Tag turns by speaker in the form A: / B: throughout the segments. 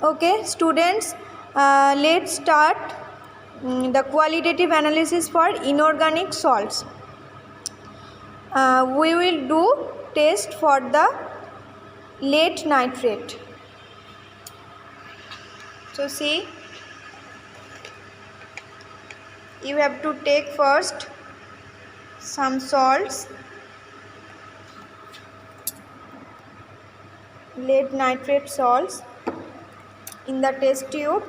A: Okay, students, let's start the qualitative analysis for inorganic salts. We will do test for the lead nitrate. So see, you have to take first some salts, lead nitrate salts in the test tube,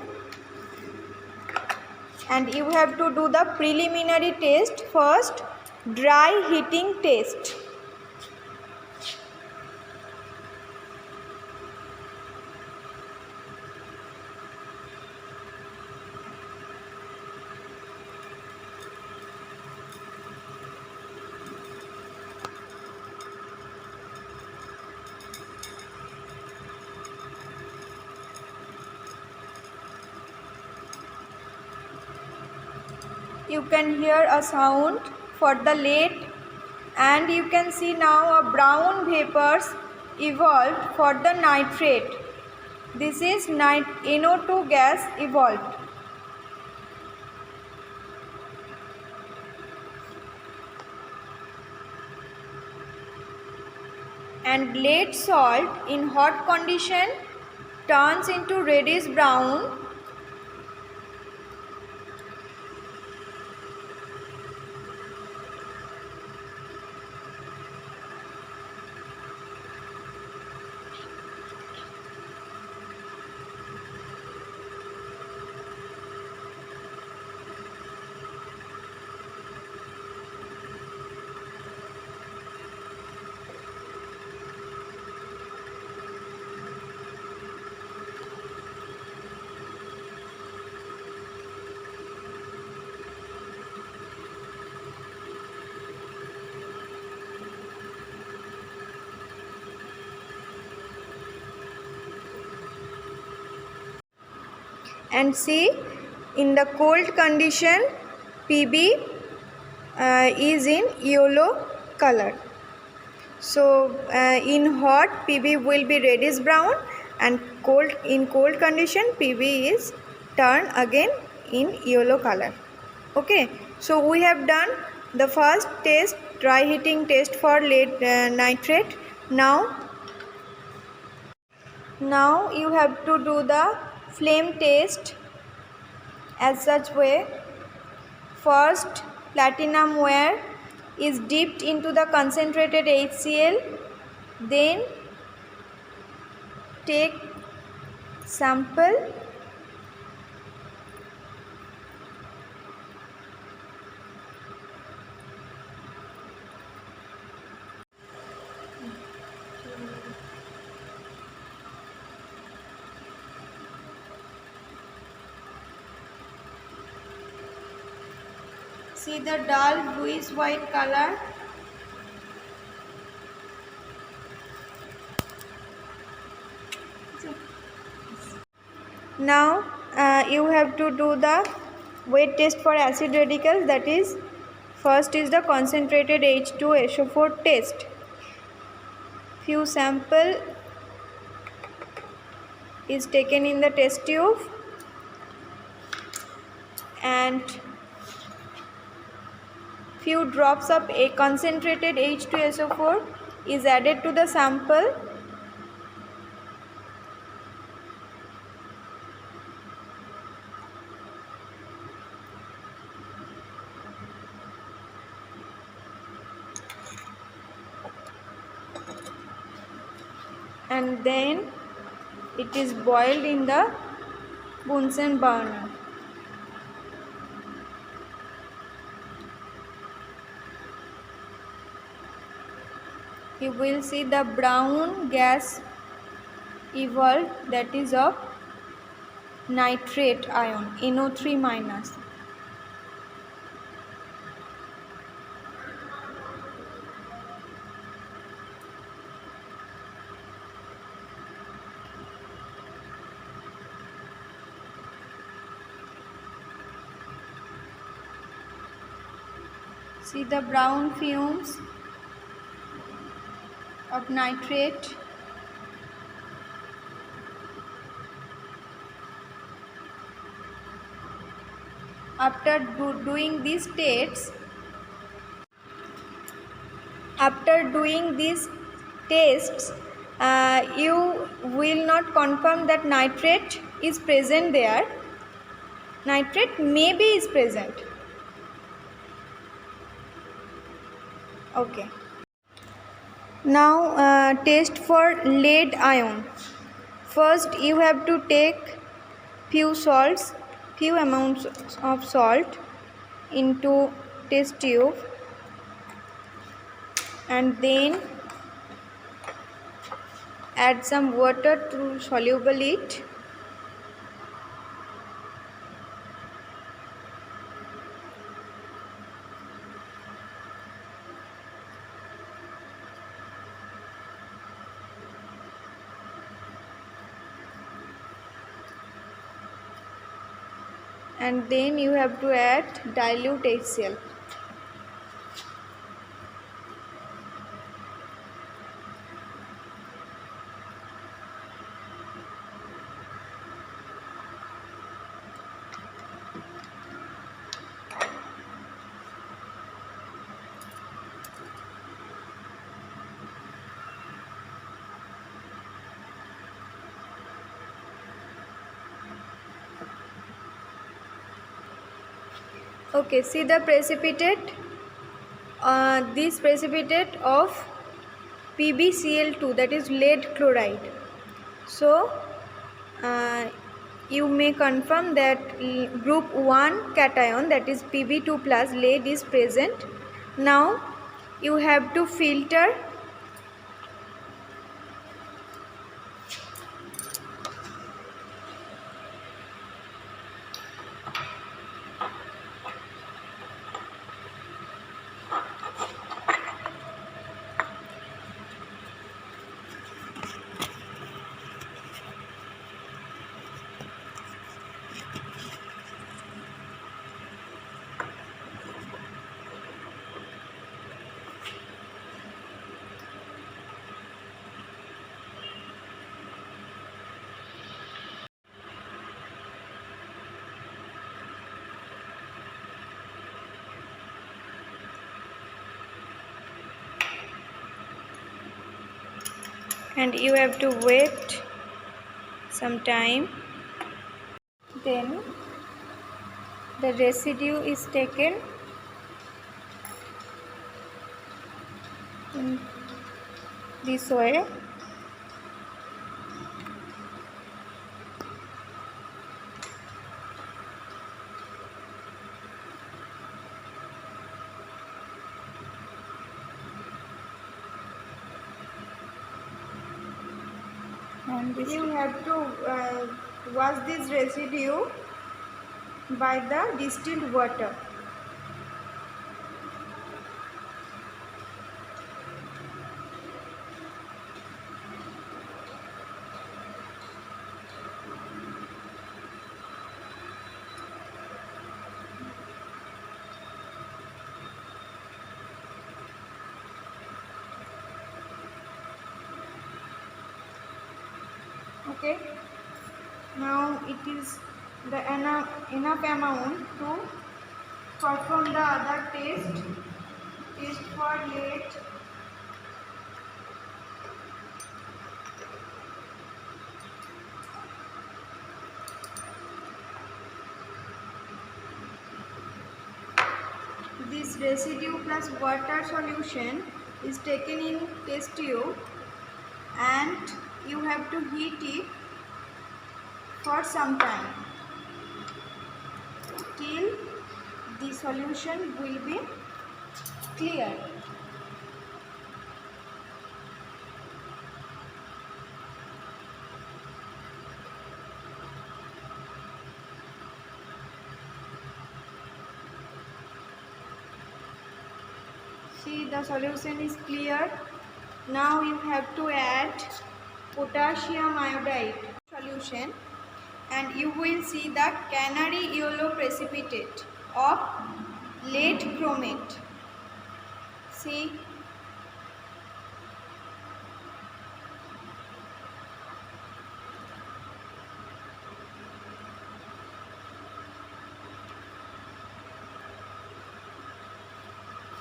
A: and you have to do the preliminary test first, dry heating test. You can hear a sound for the lead, and you can see now a brown vapors evolved for the nitrate. This is NO2 gas evolved. And lead salt in hot condition turns into reddish brown . And see, in the cold condition PB is in yellow color. So in hot PB will be reddish brown, and in cold condition PB is turned again in yellow color. Okay, so we have done the first test, dry heating test for lead nitrate. Now you have to do the flame test as such way. First, platinum wire is dipped into the concentrated HCl, then take sample . See the dull bluish white color. Now you have to do the weight test for acid radicals. That is, first is the concentrated H2SO4 test. Few sample is taken in the test tube, and few drops of a concentrated H2SO4 is added to the sample . And then it is boiled in the Bunsen burner. You will see the brown gas evolved, that is of nitrate ion, NO3 minus. See the brown fumes of nitrate. after doing these tests, you will not confirm that nitrate is present there. Nitrate maybe is present. Okay. Now test for lead ion. First you have to take few amounts of salt into test tube, and then add some water to soluble it. And then you have to add dilute HCl. Okay, see the precipitate. This precipitate of PbCl2, that is lead chloride. So you may confirm that group 1 cation, that is Pb2 plus lead, is present. Now you have to filter and you have to wait some time. Then the residue is taken in this way. And you have to wash this residue by the distilled water. Okay, now it is the enough amount to perform the other test for lead. This residue plus water solution is taken in test tube, and you have to heat it for some time till the solution will be clear. See, the solution is clear. Now you have to add potassium iodide solution, and you will see the canary yellow precipitate of lead chromate. See,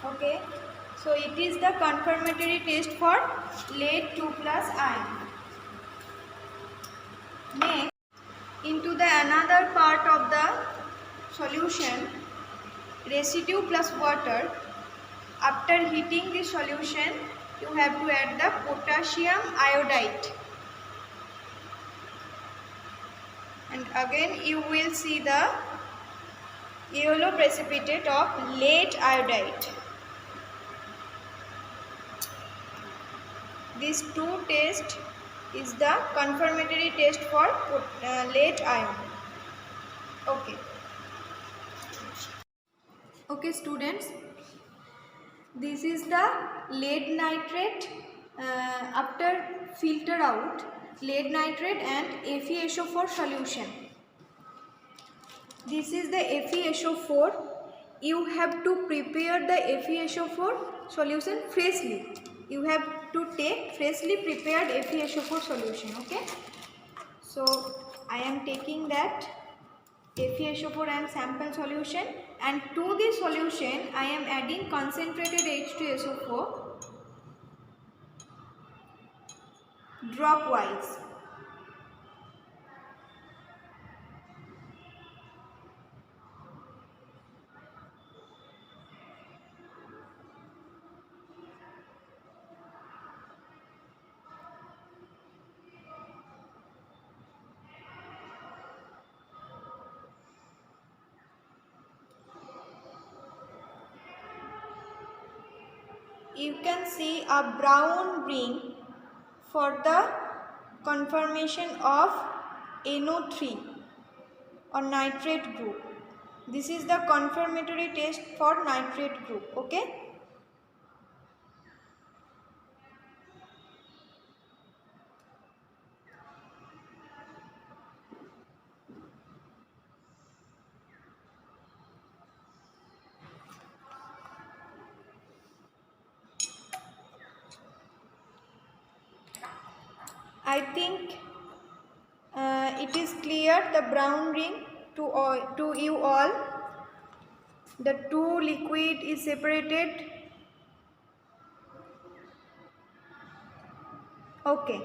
A: Okay, so it is the confirmatory test for lead 2 plus ion. Next, into the another part of the solution, residue plus water. After heating the solution, you have to add the potassium iodide, and again you will see the yellow precipitate of lead iodide. These two tests is the confirmatory test for lead ion. Okay students, this is the lead nitrate after filter out lead nitrate and FeSO4 solution. This is the FeSO4. You have to prepare the FeSO4 solution freshly. You have to take freshly prepared FeSO4 solution. Okay, so I am taking that FeSO4 and sample solution, and to this solution I am adding concentrated H2SO4 drop wise. You can see a brown ring for the conformation of NO3 or nitrate group. This is the confirmatory test for nitrate group. Okay. I think it is clear, the brown ring to you all. The two liquid is separated. Okay.